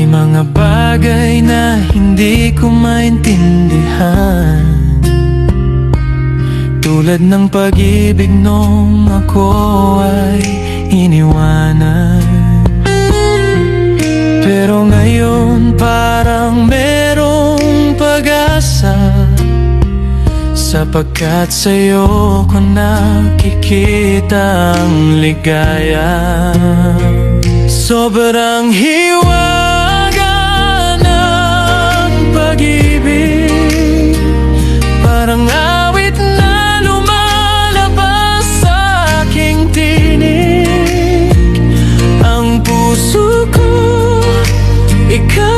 May mga bagay na hindi ko maintindihan, tulad ng pag-ibig nung ako ay iniwanan. Pero ngayon parang merong pag-asa, sapagkat sa'yo ko nakikita ang ligaya. Sobrang hiwaga ng pag-ibig, parang awit na lumalabas sa aking tinig. Ang puso ko, ikaw